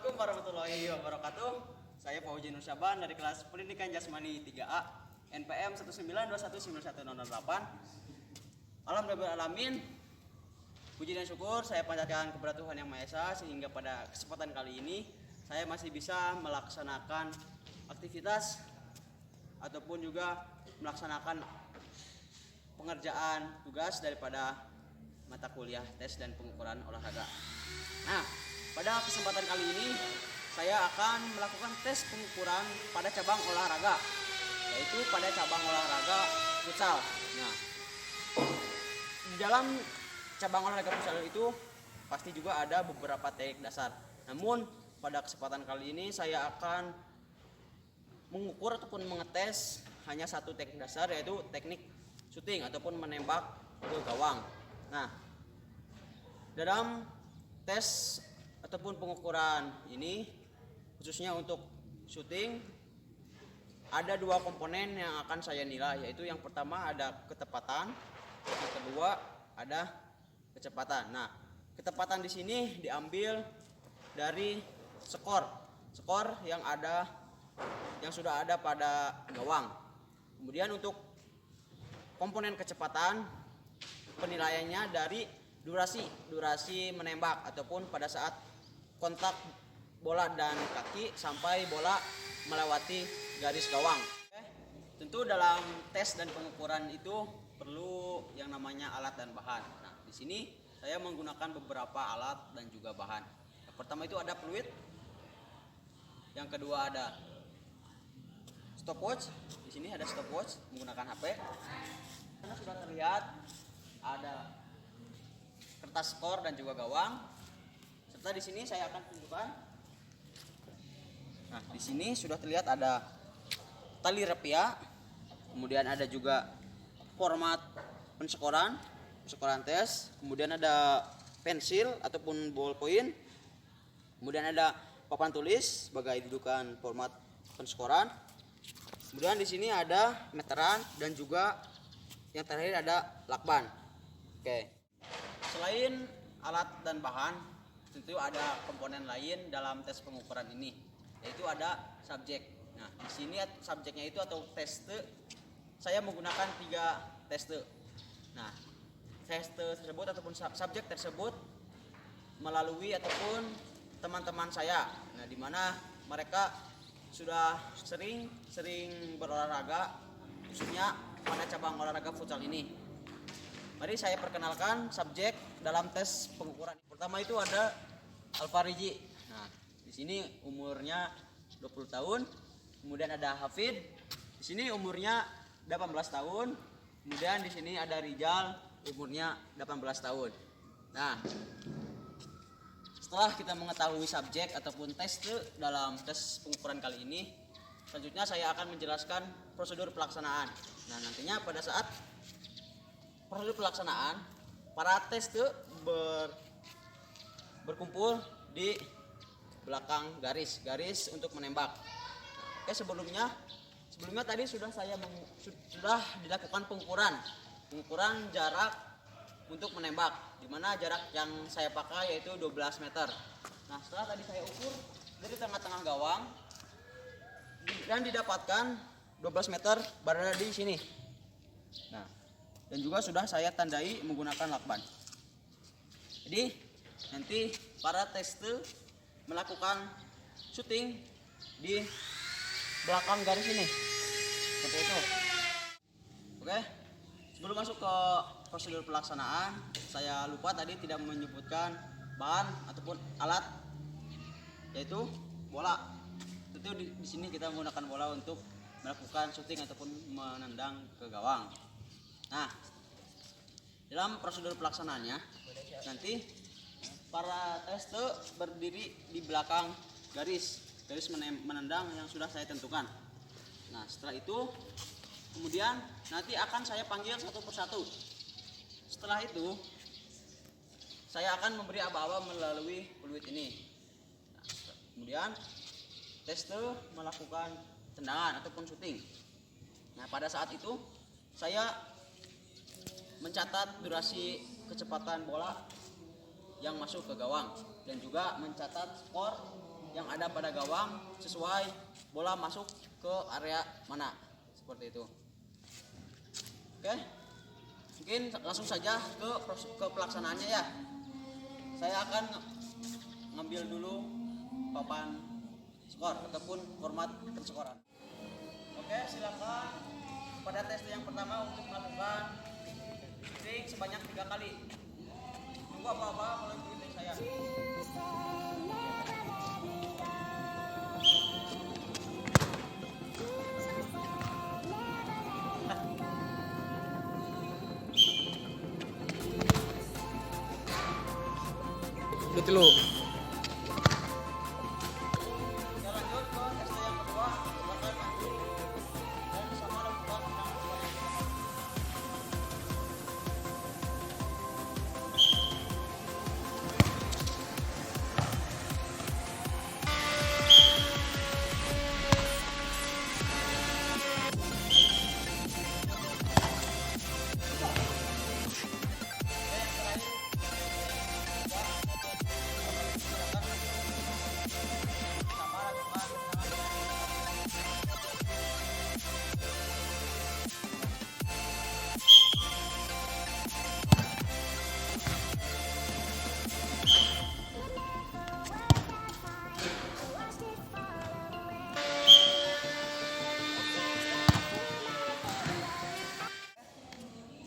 Assalamualaikum warahmatullahi wabarakatuh. Saya Fauzi Nur Syaban dari kelas Pendidikan Jasmani 3A NPM 192191008. Alhamdulillah alamin. Puji dan syukur saya panjatkan kepada Tuhan Yang Maha Esa sehingga pada kesempatan kali ini saya masih bisa melaksanakan aktivitas ataupun juga melaksanakan pengerjaan tugas daripada mata kuliah tes dan pengukuran olahraga. Nah, pada kesempatan kali ini saya akan melakukan tes pengukuran pada cabang olahraga, yaitu pada cabang olahraga futsal. Nah, di dalam cabang olahraga futsal itu pasti juga ada beberapa teknik dasar. Namun pada kesempatan kali ini saya akan mengukur ataupun mengetes hanya satu teknik dasar, yaitu teknik syuting ataupun menembak ke gawang. Nah, dalam tes ataupun pengukuran ini khususnya untuk syuting ada dua komponen yang akan saya nilai, yaitu yang pertama ada ketepatan, yang kedua ada kecepatan. Nah, ketepatan di sini diambil dari skor yang sudah ada pada gawang. Kemudian untuk komponen kecepatan penilaiannya dari durasi menembak ataupun pada saat kontak bola dan kaki sampai bola melewati garis gawang. Tentu dalam tes dan pengukuran itu perlu yang namanya alat dan bahan. Nah, di sini saya menggunakan beberapa alat dan juga bahan. Yang pertama itu ada fluid. Yang kedua ada stopwatch. Di sini ada stopwatch menggunakan HP. Karena sudah terlihat ada kertas skor dan juga gawang. Serta di sini saya akan tunjukkan. Nah, di sini sudah terlihat ada tali rapia. Kemudian ada juga format penskoran tes. Kemudian ada pensil ataupun ballpoint. Kemudian ada papan tulis sebagai dudukan format penskoran. Kemudian di sini ada meteran dan juga yang terakhir ada lakban. Oke. Selain alat dan bahan, tentu ada komponen lain dalam tes pengukuran ini, yaitu ada subjek. Nah, di sini subjeknya itu atau teste, saya menggunakan 3 teste. Nah, teste tersebut ataupun subjek tersebut melalui ataupun teman-teman saya. Nah, di mana mereka sudah sering berolahraga, khususnya pada cabang olahraga futsal ini. Mari saya perkenalkan subjek dalam tes pengukuran. Pertama itu ada Alfariji. Nah, di sini umurnya 20 tahun. Kemudian ada Hafid. Di sini umurnya 18 tahun. Kemudian di sini ada Rijal, umurnya 18 tahun. Nah, setelah kita mengetahui subjek ataupun tes dalam tes pengukuran kali ini, selanjutnya saya akan menjelaskan prosedur pelaksanaan. Nah, nantinya pada saat prosedur pelaksanaan, para tes berkumpul di belakang garis untuk menembak. Oke, sebelumnya tadi sudah dilakukan pengukuran jarak untuk menembak, di mana jarak yang saya pakai yaitu 12 meter. Nah, setelah tadi saya ukur dari tengah-tengah gawang dan didapatkan 12 meter berada di sini. Nah, dan juga sudah saya tandai menggunakan lakban. Jadi nanti para tester melakukan syuting di belakang garis ini, seperti itu. Oke, sebelum masuk ke prosedur pelaksanaan, saya lupa tadi tidak menyebutkan bahan ataupun alat, yaitu bola. Tentu di sini kita menggunakan bola untuk melakukan syuting ataupun menendang ke gawang. Nah, dalam prosedur pelaksanaannya nanti para tester berdiri di belakang garis menendang yang sudah saya tentukan. Nah, setelah itu kemudian nanti akan saya panggil satu persatu. Setelah itu saya akan memberi aba-aba melalui fluid ini. Nah, kemudian tester melakukan tendangan ataupun syuting. Nah, pada saat itu saya mencatat durasi kecepatan bola yang masuk ke gawang dan juga mencatat skor yang ada pada gawang sesuai bola masuk ke area mana, seperti itu. Oke, mungkin langsung saja ke pelaksanaannya ya. Saya akan ngambil dulu papan skor ataupun format penskoran. Oke, silakan pada tes yang pertama untuk melakukan shooting sebanyak 3 kali. Tunggu apa-apa mulai mengikuti saya. Betul lo. Kita lanjut ke tes yang kedua. Silakan maju dan sama lakukan penangkapan.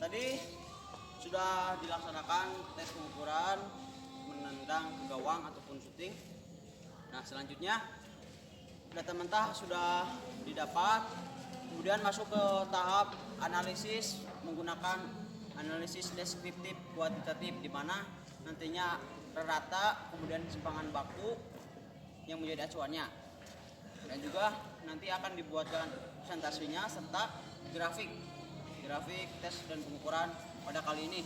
Tadi sudah dilaksanakan tes pengukuran menendang ke gawang ataupun syuting. Nah, selanjutnya data mentah sudah didapat, kemudian masuk ke tahap analisis menggunakan analisis deskriptif kuantitatif, di mana nantinya rata, kemudian simpangan baku yang menjadi acuannya, dan juga nanti akan dibuatkan presentasinya serta grafik tes dan pengukuran pada kali ini.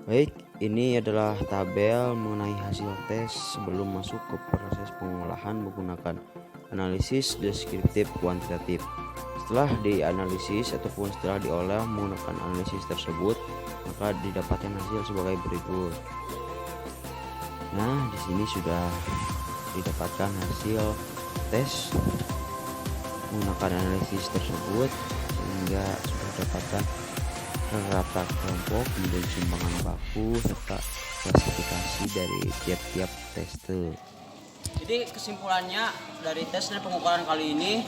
Baik, ini adalah tabel mengenai hasil tes sebelum masuk ke proses pengolahan menggunakan analisis deskriptif kuantitatif. Setelah dianalisis ataupun setelah diolah menggunakan analisis tersebut, maka didapatkan hasil sebagai berikut. Nah, di sini sudah didapatkan hasil tes menggunakan analisis tersebut, sehingga sudah dapatkan rata kelompok, kemudian simpangan baku serta klasifikasi dari tiap-tiap teste. Jadi kesimpulannya dari tes dan pengukuran kali ini,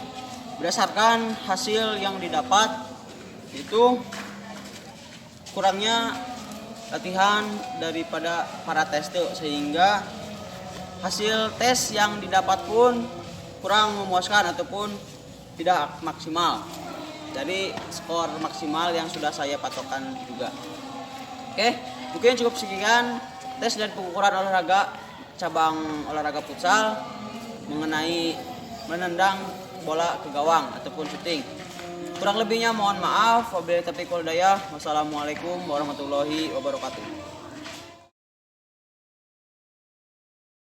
berdasarkan hasil yang didapat itu kurangnya latihan daripada para teste, sehingga hasil tes yang didapat pun kurang memuaskan ataupun tidak maksimal. Jadi skor maksimal yang sudah saya patokan juga. Oke, mungkin cukup sekian tes dan pengukuran olahraga cabang olahraga futsal mengenai menendang bola ke gawang ataupun syuting. Kurang lebihnya mohon maaf. Wabillahi taufiq wal hidayah. Wassalamualaikum warahmatullahi wabarakatuh.